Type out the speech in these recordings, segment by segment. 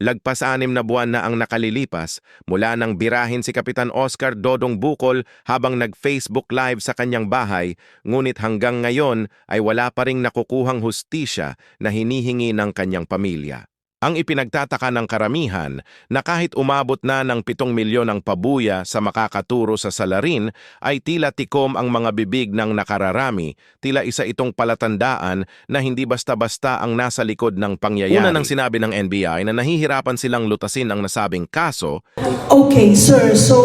Lagpas 6 na buwan na ang nakalilipas mula nang birahin si Kapitan Oscar Dodong Bucol habang nag-Facebook Live sa kanyang bahay, ngunit hanggang ngayon ay wala pa ring nakukuhang hustisya na hinihingi ng kanyang pamilya. Ang ipinagtataka ng karamihan na kahit umabot na ng 7 milyon ang pabuya sa makakaturo sa salarin ay tila tikom ang mga bibig ng nakararami, tila isa itong palatandaan na hindi basta-basta ang nasa likod ng pangyayari. Una nang sinabi ng NBI na nahihirapan silang lutasin ang nasabing kaso. Okay, sir. So,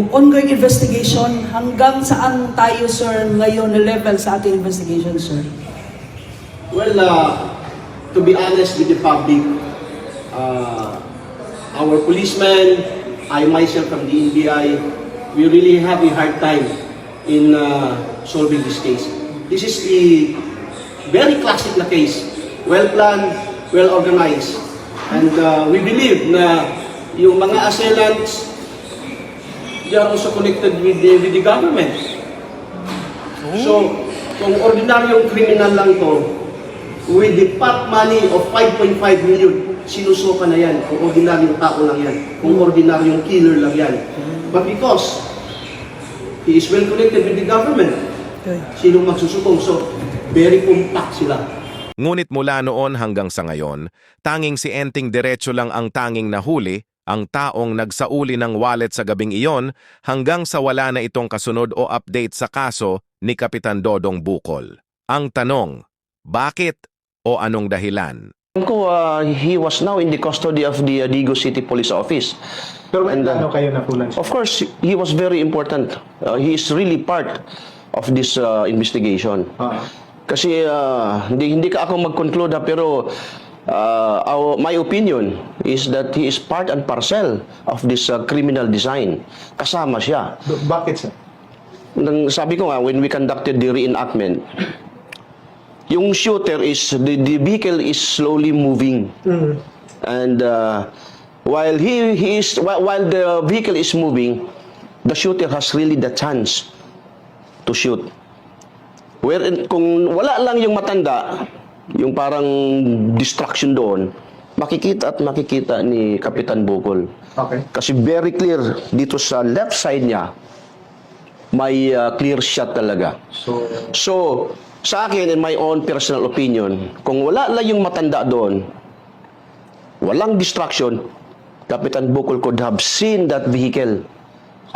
ongoing investigation, hanggang saan tayo, sir, ngayon level sa ating investigation, sir? Well, to be honest with the public, our policemen, I myself from the NBI, we really have a hard time in solving this case. This is a very classic na case, well planned, well organized, and we believe na yung mga assailants, they are also connected with the government. So, kung ordinaryong criminal lang to, with the pot money of 5.5 million, sinusuka na yan. Kung ordinaryong tao lang yan. Kung ordinaryong killer lang yan. But because he is well connected with the government, sinong magsusukong? So, very compact sila. Ngunit mula noon hanggang sa ngayon, tanging si Enting Diretso lang ang tanging nahuli, ang taong nagsauli ng wallet sa gabing iyon hanggang sa wala na itong kasunod o update sa kaso ni Kapitan Dodong Bucol. Ang tanong, bakit o anong dahilan? He was now in the custody of the Digos City Police Office. Pero ano kayo nakulan siya? Of course, he was very important. He is really part of this investigation. Kasi hindi ka ako mag-conclude pero my opinion is that he is part and parcel of this criminal design. Kasama siya. Bakit, sir? Sabi ko nga, when we conducted the reenactment, yung shooter is, the vehicle is slowly moving. And while while the vehicle is moving, the shooter has really the chance to shoot. Wherein, kung wala lang yung matanda, yung parang distraction doon, makikita ni Kapitan Bucol. Okay. Kasi very clear, dito sa left side niya, may clear shot talaga. So, sa akin, in my own personal opinion, kung wala lang yung matanda doon, walang distraction, Kapitan Bucol could have seen that vehicle,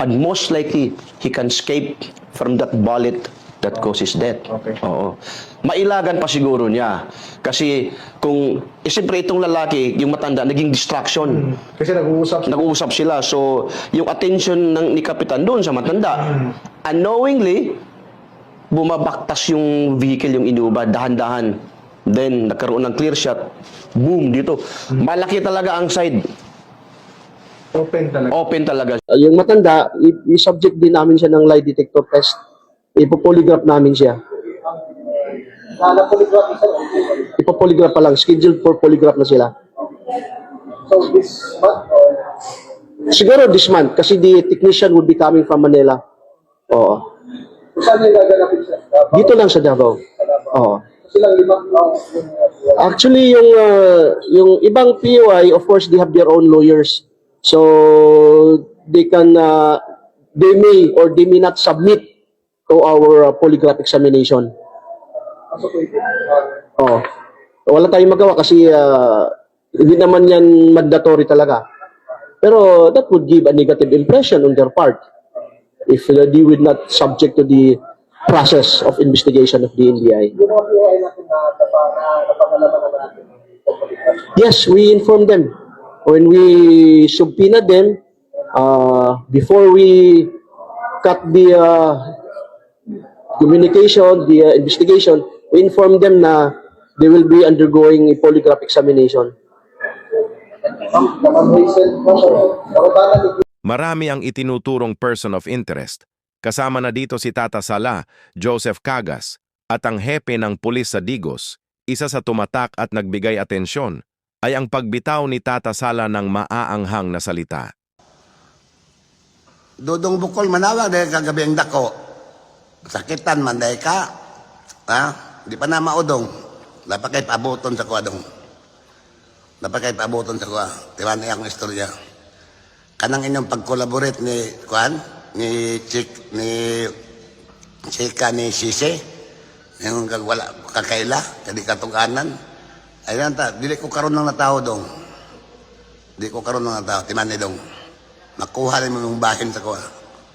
and most likely, he can escape from that bullet that causes death. Okay. Oo. Mailagan pa siguro niya. Kasi kung, siyempre itong lalaki, yung matanda, naging distraction. Kasi Nag-uusap sila. So, yung attention ni Kapitan doon sa matanda, unknowingly, bumabaktas yung vehicle, yung inuba, dahan-dahan. Then, nagkaroon ng clear shot. Boom, dito. Malaki talaga ang side. open talaga. Open talaga. Yung matanda, i-subject din namin siya ng lie detector test. Ipo-polygraph namin siya. Ipo-polygraph pa lang. Scheduled for polygraph na sila. So, this month? Siguro this month, kasi the technician would be coming from Manila. Oo. Saan yung gaganapin siya? Dito lang sa Davao. Oo. Silang 5 Actually, yung ibang POI, of course, they have their own lawyers. So, they may or they may not submit to our polygraph examination. Oo. Wala tayong magawa kasi hindi naman yan mandatory talaga. Pero that would give a negative impression on their part if they would not subject to the process of investigation of the NBI. Yung mga POI natin na napangalaman naman natin. Yes, we inform them. When we subpoena them, before we cut the communication, the investigation, we inform them na they will be undergoing a polygraph examination. Marami ang itinuturong person of interest. Kasama na dito si Tata Sala, Joseph Cagas, at ang hepe ng pulis sa Digos. Isa sa tumatak at nagbigay atensyon ay ang pagbitaw ni Tata Sala ng maaanghang na salita. Dodong Bucol manawag dahil kagabi ang dako. Sakitan man dahil ka. Ha? Di pa na maudong. Dapat kay pabuton sa kuadong. dapat kayo paabuton sa kuha. Tiwan niya akong istorya. Kanang inyong pag-collaborate ni Kuan, ni Chika ni Sise, yung wala kakaila, kadi katuganan. Ayun ta, dili ko karon ng natao dong. Dili ko karon ng natao, timan ni dong. Makuha rin mo yung bahin sa kuha.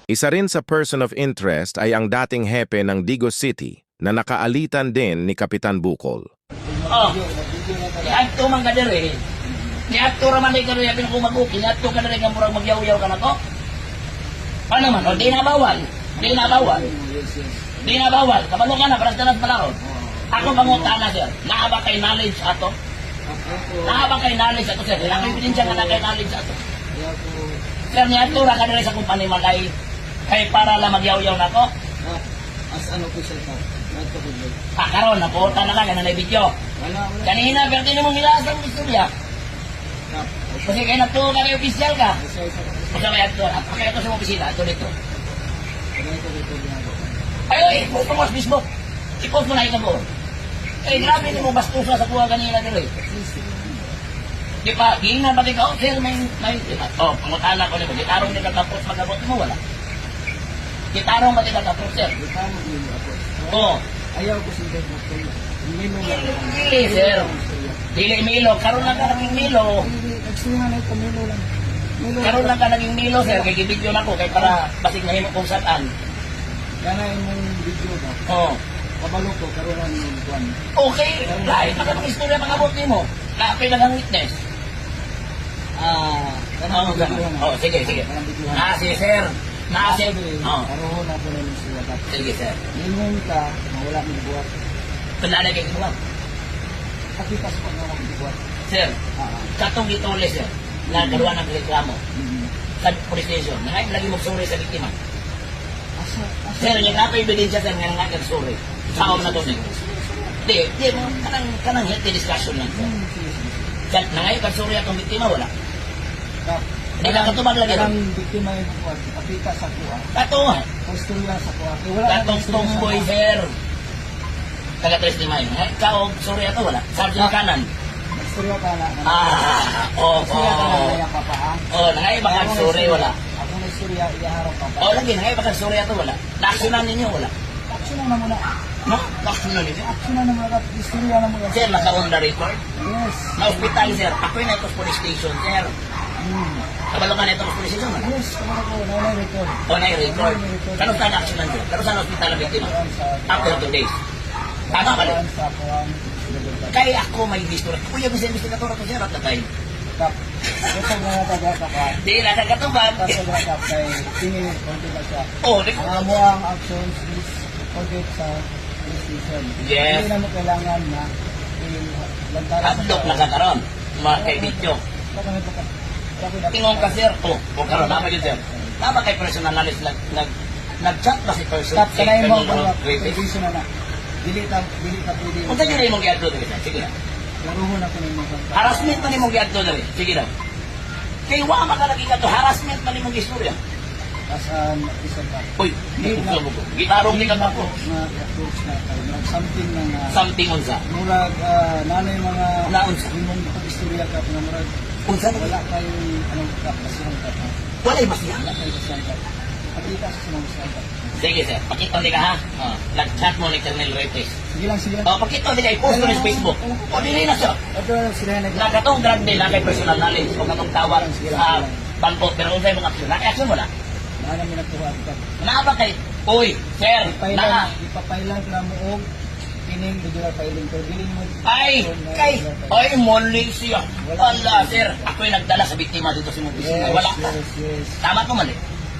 Isa rin sa person of interest ay ang dating hepe ng Digos City na nakaalitan din ni Kapitan Bukol. Oh, niadto man ka diri. Niadto ra man di ka diri apil ko mag-uki, niadto ka diri nga murag magyaw-yaw ka nako. Ano man, o, di na bawal. Di na bawal. Di na bawal. Kabalo ka na, parang tanas pala ron. Ako mangutana, sir. Naa ba kay knowledge ato? Naa ba kay knowledge ato, sir? Kailangan ebidensya nga na kay knowledge ato. Sir, niadto ra ka diri sa kumpanya magay kay para lang magyaw-yaw nako. As ano po siya ka? Nato po ba? Karon na po na lang na video. Kanina pero din mo hilasan ng istorya. Kasi kaya na to kay official ka. Kasi kaya to, kaya to sa opisina, to dito. Ay, post mo sa Facebook. I-post mo na ito po. Eh, grabe ni mo bastusa sa kuha kanina dito eh. Di ba, giingnan pati ka, oh, sir, may, oh, pangutana ko nito, gitarong ni katapos mag-abot mo, wala. Gitarong pati katapos, sir. Oo. Ayaw ko siya doktor. Hindi mo lang. Dili, sir. Dili Milo. Karoon lang ka naging Milo. Nagsungan na ito, Milo lang. Karoon lang ka naging Milo, sir. Kaya gibidyo na ko. Kaya para basig na himo kung saan. Yan na yung video ba? Oo. Kabalo ko, karoon lang yung buwan. Okay. Lahat. Magandang istorya pang-abot ni mo. Kaapay lang ang witness. Kanang video na. Oo, sige. Sige, sir. Sige. Oo. Karoon na po na yung siya. Sige, sir. Ningon ka, mawala ng buwan. Kailangan kayo inuwan. Kapitas po na ng buwan. Sir, katong gituli, sir. Nagkaroon ng reklamo. Sa police station. Ngayon, lagi magsuri sa biktima. Sir, yung napa-ebidensya, sir, nga nagkagsuri. Saom na doon, eh. Di mo, kanang healthy discussion lang, sir. Kahit na ngayon, kagsuri atong biktima, wala. Hindi ka katubag lagi doon. Ang biktima yung buwan, kapitas sa kuha. Katungan. Posturya sa kuha. Wala Katong tomboy, sir. Taga-testimay. Ikaw, sorry ato, wala. Sergeant kanan. Posturya ka na. Oo. Posturya ka na naya pa pa. Oo, nangay baka sorry, wala. Ako na istorya, iyaharap pa pa. Oo, lagi, nangay baka sorry ato, wala. Naksyonan ninyo, wala. Action na muna. No? Naksyonan ninyo. Action na muna. Istorya na muna. Sir, naka-on the record. Yes. Na-hospital, sir. Ako'y na ito police station, sir. Kabalo ka na ito police station, wala. Yes, kamara ko. Na-record. O, na-record. Kano saan na-aksyonan, sir? Kano saan hospital ang biktima? After 2 days. Tama ka rin. Sa kuhan. Kaya ako may history. Kuya, bisa investigator ako, sir, at the time. Kap. Ito mga taga ka. Di na nagkatubag. Kasi kap kay tingin konti ba siya. Oh, di Ang mo ang actions is forget sa police station. Yes. Hindi na mo kailangan na lantaran. Hadlok na ka karon. Mga kay video. Tingong ka, sir. O karon na yun, sir. Tama kay personal knowledge nag-chat ba si person? Kap, kanayin mo kanino? ang position na na. Dili ta pwede. Kung saan yun mong giadto dali, sir? Sige na. Laruhon ako ng mga Harassment man mong giadto dali. Sige na. Kay wa makalagi ka to, harassment man mong istorya. as isa pa. Uy, bukla mo ko. Gitarong ni ka po. Na approach na tayo. Something na Something unsa. murag nanay mga Naunsa. imong istorya ka na murag Unsa wala kayong anong kapasyon ka. Wala basihan. Wala kayong kasyan ka. Pakita sa mga kasyan. Sige, sir. Pakita ni ka, ha? Nag-chat mo ni Colonel Repes. Sige lang, sige lang. Pakita ni ka, i-post mo ni Facebook. O, dili na, sir. Ito sila Nakatong drug deal, nakay personal knowledge, o katong tawag sa bangko, pero kung sa'yo mga aksyon, naka-action mo na. Nana mo nagtuwa ka. Naaba kay, uy, sir, na, Ipapailan na mo og kining regular filing ko. Bilin mo. ay, muli siya. Wala, sir, ako'y nagdala sa biktima dito sa mga bisita. Wala ka. Yes. Tama ko mali.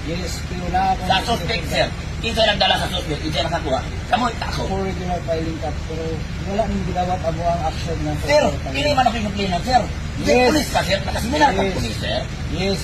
Yes, pero wala ka. Sa suspect, sir. Kinsa nagdala sa suspect, hindi nakakuha. Kamu, tako. For regular filing ka. Pero wala nang gidawat amo ang action na. Sir, hindi man ako yung complainant, sir. Sir, Yes. pulis ka, sir. Nakasimilar ka, Yes. pulis, sir. Yes.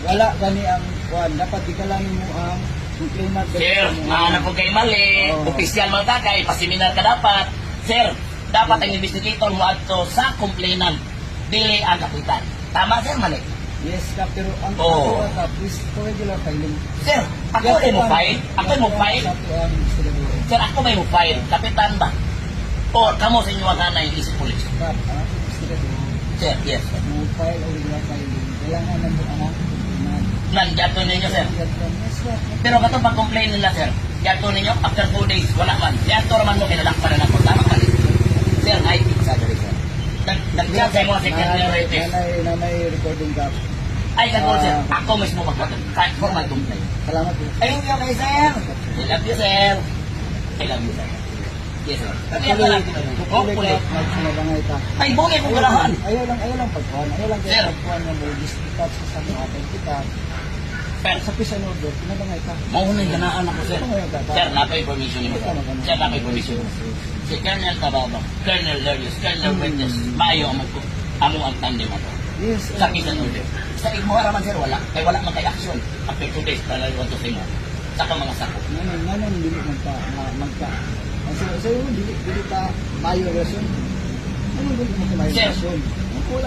Wala gani ang kuan. Dapat digalanin mo ang complainant. Sir, mahanap ko kay mali. Oo. Opisyal mga kakay, pasiminar ka dapat. Sir, dapat ang investigator mo ato sa complainant. Dili ang kapitan. Tama, sir, mali. Yes, ka. Pero ang Oo. ka, please, for regular filing. Sir, ako ay mo file. Ako ay mo file. Sa kuan, investigador. Sir, ako may mo file. Kapitan ba? O, kamo sa inyo ang hanay, isip pulis. Kap, investigador. Sir, yes. mo file o wala filing, kailangan na mo ang Nag-jato ninyo, sir. yes, sir. Pero kato pag-complain nila, sir, jato ninyo, after 2 days, wala man. Jato raman mo, kinalakpan na ako. Tama man. Sir, I think sa dali, sir. Nag-jato sa mga secretary test. Nanay recording gap. Ay, kato, sir. Ako mismo magpatag. Kahit formal complaint. Salamat po. Ayun yun kay sir. I love you, sir. I love you, sir. Yes, sir. Kaya ka lang. Hopefully. Magsinabangay ta. Ay, bugay kong galahan. Ayaw lang pagkuhan. Ayaw lang Sir. kaya pagkuhan ng logistics sa mga kita. Sir, Sa pisan order, pinabangay ta. maunin ganaan ako, sir. Sir, napay permission niyo. Sir, napay permission. Si Colonel Tababa, Colonel Lerlis, Colonel Witness, maayo ang tandem ako. Yes. Sa kisan order. Sa igmora man, sir, wala. Kaya wala man kay action. After 2 days, talaga want to say mo. Saka mga sako. Nanong dili magka. Sa iyo, dili ta mayo reason. Ano dili mo mayo Sir. reason?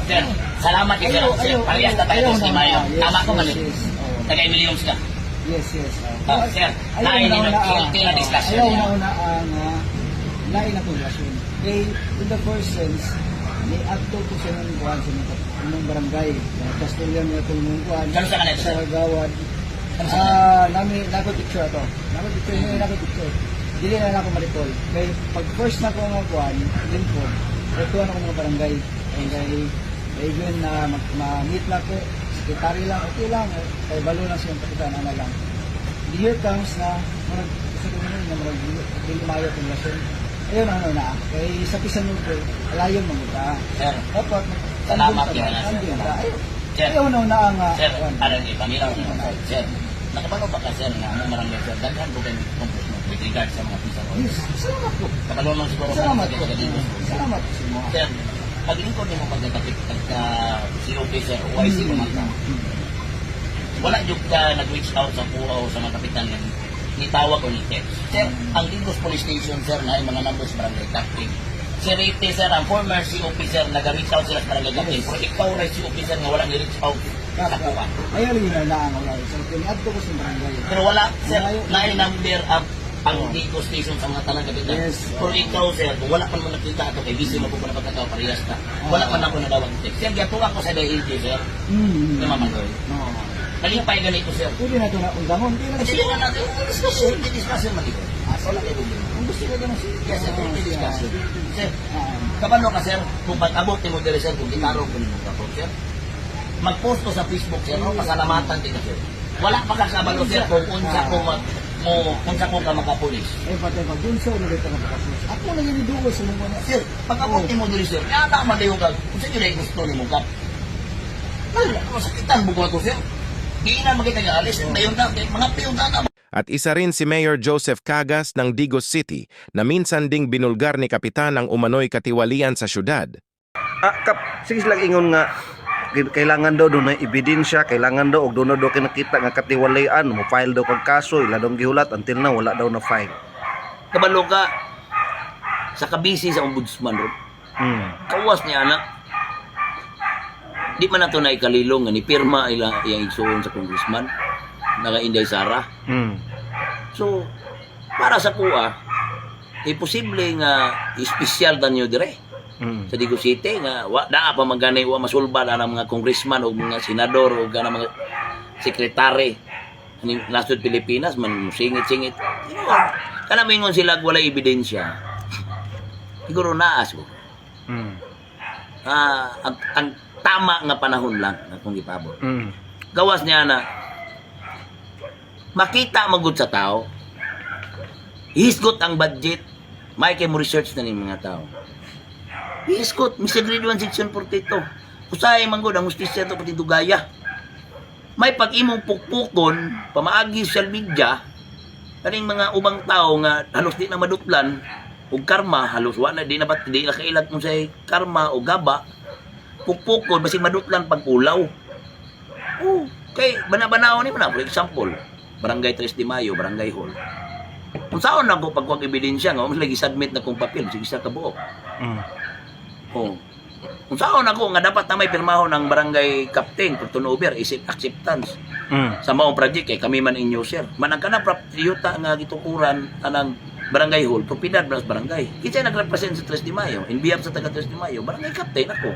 Sir, salamat kay sir. Sir, parehas na tayo sa Mayo. Tama ko mali. Taga-Emiliums ka. Yes. Sir, nainin ng guilty na discussion Ayaw niya. na ang lain na relasyon. Kay, in the first sense, may acto ko sa nang kuhan sa mga barangay. Castellan niya itong mga kuhan. Kano sa kanila, sir? Sa Gawad. Nako picture ito. Nako picture. Dili na ako ma-recall. Kay, pag first na ko nga kuhan, lingkod, retuan ako mga barangay. Kay yun na ma-meet na ko, sekretary lang, okay lang. Kay balo lang siyang kapitan, ano lang. Here comes na, dili mayo itong relasyon. Ayun na. Kay sa pisanod ko, alayon mamuta. Sir, Dapat, salamat din na, sir. Sir, Ayaw na ang sir, alam niyo, pamilaw niyo. Sir, nakapano ba ka, sir, na ang marami, sir, daghan po kayo ng with regard sa mga pisa ko. Yes, salamat po. Kapalo lang siguro. Salamat po. Salamat po sa mga. Sir, paglingkod niyo mo pagkatapik COP, sir, OIC ko man ka. Wala yung nag-reach out sa puhaw sa mga kapitan ng nitawag o ni text. Sir, ang Digos Police Station, sir, na yung mga numbers barangay captain. Si Rete, sir, ang former COP, sir, nag-reach out sila sa barangay captain. Pero ikaw na COP, sir, nga wala ni-reach out sa puha. Ayaw rin na ang wala. So, piniad ko sa barangay. Pero wala, sir, na number up ang Digos Station sa mga tanang kapitan. Yes. Pero ikaw, sir, kung wala pa naman nakita ito, kay busy mo po pa na pagkatawa, parehas ka. Wala pa na ako nadawag ng text. Sir, gatuwa ko sa DLG, sir. Namamandoy. Nalipay ganito, sir. Pwede na ito na undamon. Kasi nga natin, discussion man ito. Wala kayo problema. Kung gusto ko naman siya. Yes, sir, discussion. Sir, kapano ka, sir, kung pag-abot ni mo dere, sir, kung gitarong ko nimo ka, sir, mag-post ko sa Facebook, sir, no? Pasalamatan din ka, sir. Wala pa ka kabalo, sir, kung unsa ko ka makapulis. Patay pag dun sa ulit na pagkasus. Ako na yung dugo sa mga na. Sir, pag-abot ni mo dere, sir, yata man dayo ka, kung sa'yo na gusto ni mo ka. Wala, masakitan mo ko, sir. Giinan makita nga alis, dayon na, mga piyong na. At isa rin si Mayor Joseph Cagas ng Digos City na minsan ding binulgar ni Kapitan ang umano'y katiwalian sa syudad. Sige lang ingon nga kailangan daw doon na ebidensya, kailangan daw og doon daw kinakita nga katiwalian, mo file daw kag kaso, ila daw gihulat until now wala daw na file. Kabalo ka sa kabisi sa ombudsman ro. Kawas niya anak. Di man nato na ikalilong nga ni pirma ila iyang igsuon sa congressman naga Inday Sara. So para sa kuha posible nga espesyal danyo dire. Sa Digos City nga naa pa magganay wa masulba na mga congressman o mga senador o kana mga sekretary ni nasud Pilipinas man singit-singit. Kana mingon sila wala ebidensya. Siguro naas ko. Ang tama nga panahon lang akong gipabot. Gawas niya na makita magud sa tao. Hisgot ang budget. May kay mo research na ni mga tao. Hisgot, Mr. Grade 1 Section 42. Kusay manggod ang hustisya to pati dugaya. May pag-imong pukpukon, pamaagi social media, kaning mga ubang tao nga halos di na madutlan og karma, halos wala di na kailag mo sa karma o gaba. Pukpukon basig madutlan pag-ulaw. Kay bana-banaon ni man for example, Barangay 3 de Mayo, Barangay Hall. Kung saan ako pagkuha ebidensya nga, mas lagi submit na kong papel, sige sa kabuok. Kung saan ako nga dapat na may pirmahon ng barangay captain for turnover, isip acceptance. Sa maong project, kami man inyo, sir. Manang ka na, priyuta nga gitukuran anang barangay hall, propiedad plus barangay. Kita nag-represent sa 3 de Mayo, in behalf sa taga 3 de Mayo, barangay captain ako.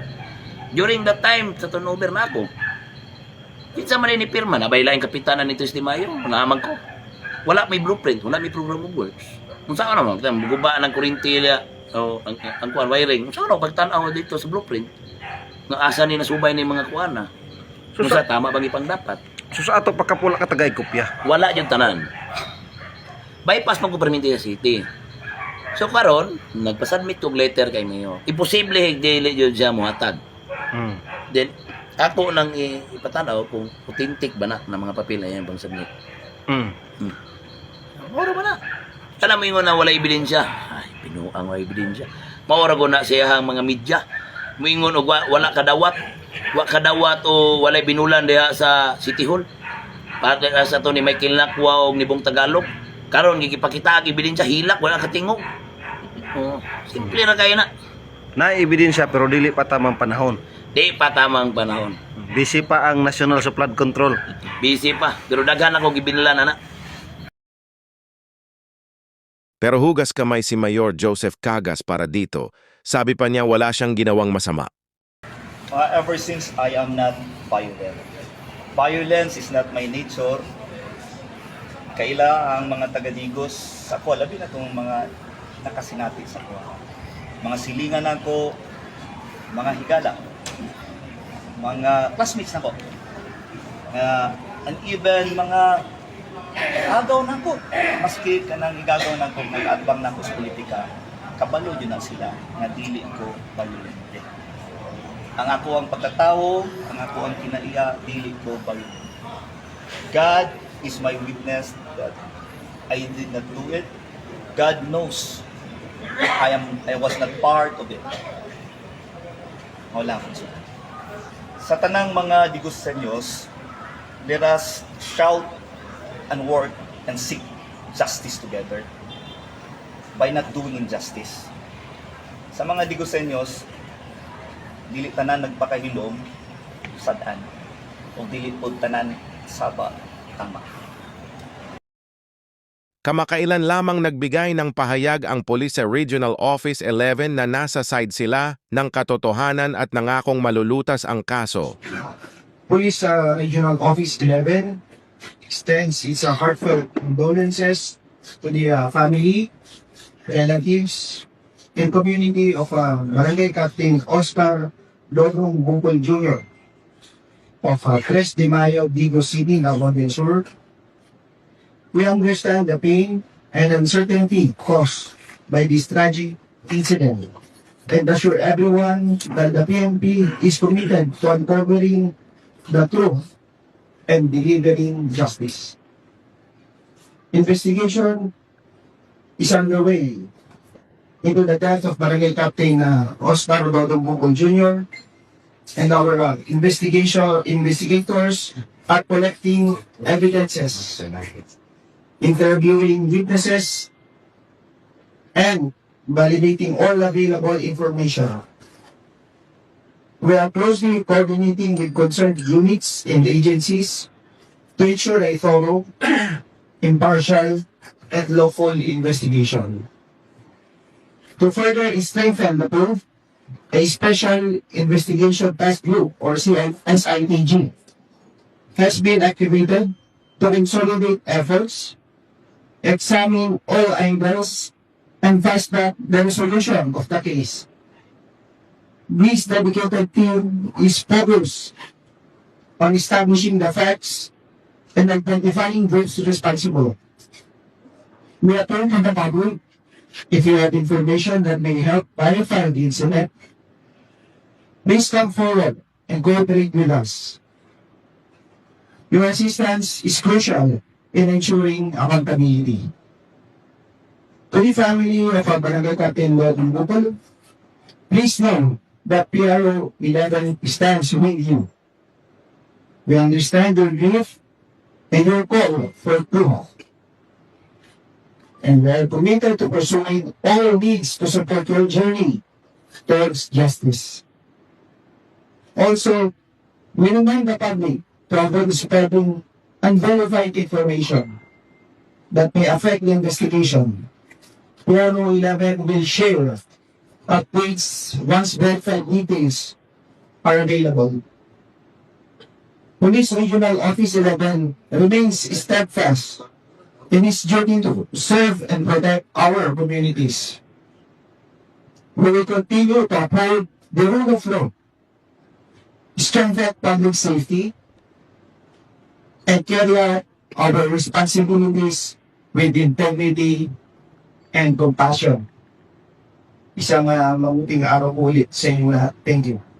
During that time, sa turnover na ako. Kinsa man ni pirma, nabay laing kapitanan nito si Mayo, naamag ko. Wala may blueprint, wala may program of works. Kung saan naman, guba ng kurintilya, o ang kuan wiring. Kung saan pagtanaw dito sa blueprint, nga asa ni nasubay ni mga kuana. Kung sa tama bang ipang dapat. So sa ato pagkapula ka tagay kopya. Wala yung tanan. Bypass man ko Permintiya City. So karon, nagpa-submit og letter kay Mayo. Imposible dili jud siya mohatag. Then ako nang ipatanaw kung authentic ba na ng mga papel na yan bang submit. Maura ba na? Alam mo yung na wala ebidensya. Ay, pinuang wala ebidensya. Maura ko na siya ang mga media. Moingon og wala kadawat. Wa kadawat o wala binulan diha sa City Hall. Para sa to ni Michael Nakwa og ni Bong Tagalog. Karon gigipakita ang ebidensya hilak wala katingog. Oh, simple ra kay na. Na ebidensya pero dili pa tamang panahon. Di pa tamang panahon. Busy pa ang National sa Flood Control. Busy pa. Pero daghan ako gibinlan na. Pero hugas kamay si Mayor Joseph Cagas para dito. Sabi pa niya wala siyang ginawang masama. Ever since I am not violent. Violence is not my nature. Kaila ang mga taga-Digos sa ko, labi na itong mga nakasinati sa ko. Mga silingan ako, mga higala, mga classmates na ko. And even mga agaw na ko. Maski kanang igagaw na ko, nag-adbang na ko sa politika, kabalo yun na sila, nga dili ko violente. Ang ako ang pagkatao, ang ako ang kinaiya, dili ko violente. God is my witness that I did not do it. God knows I was not part of it. Wala ko siya. Sa tanang mga Digoseños, let us shout and work and seek justice together by not doing injustice. Sa mga Digoseños, dili tanan nagpakahilom sadaan o dili pod tanan saba tama. Kamakailan lamang nagbigay ng pahayag ang Police Regional Office 11 na nasa side sila ng katotohanan at nangakong malulutas ang kaso. Police Regional Office 11 extends its heartfelt condolences to the family, relatives, and community of Barangay Captain Oscar Dodong Bukol Jr. of 3 de Mayo, Digos City, Naguan del Sur. We understand the pain and uncertainty caused by this tragic incident and assure everyone that the PNP is committed to uncovering the truth and delivering justice. Investigation is underway into the death of Barangay Captain Oscar Dodong Bukol Jr. and our investigators are collecting evidences, interviewing witnesses, and validating all available information. We are closely coordinating with concerned units and agencies to ensure a thorough, impartial, and lawful investigation. To further strengthen the proof, a Special Investigation Task Group, or SITG, has been activated to consolidate efforts, examine all angles, and fast-track the resolution of the case. This dedicated team is focused on establishing the facts and identifying those responsible. We appeal to the public, if you have information that may help verify the incident, please come forward and cooperate with us. Your assistance is crucial in ensuring accountability. To the family of Barangay Captain Dodong Bukol, please know that PRO 11 stands with you. We understand your grief and your call for truth. And we are committed to pursuing all needs to support your journey towards justice. Also, we remind the public to avoid spreading unverified information that may affect the investigation. PRO 11 will share updates once verified details are available. Police Regional Office 11 remains steadfast in its duty to serve and protect our communities. We will continue to uphold the rule of law, strengthen public safety, and carry out our responsibilities with integrity and compassion. Isang mabuting araw ulit sa inyo lahat. Thank you.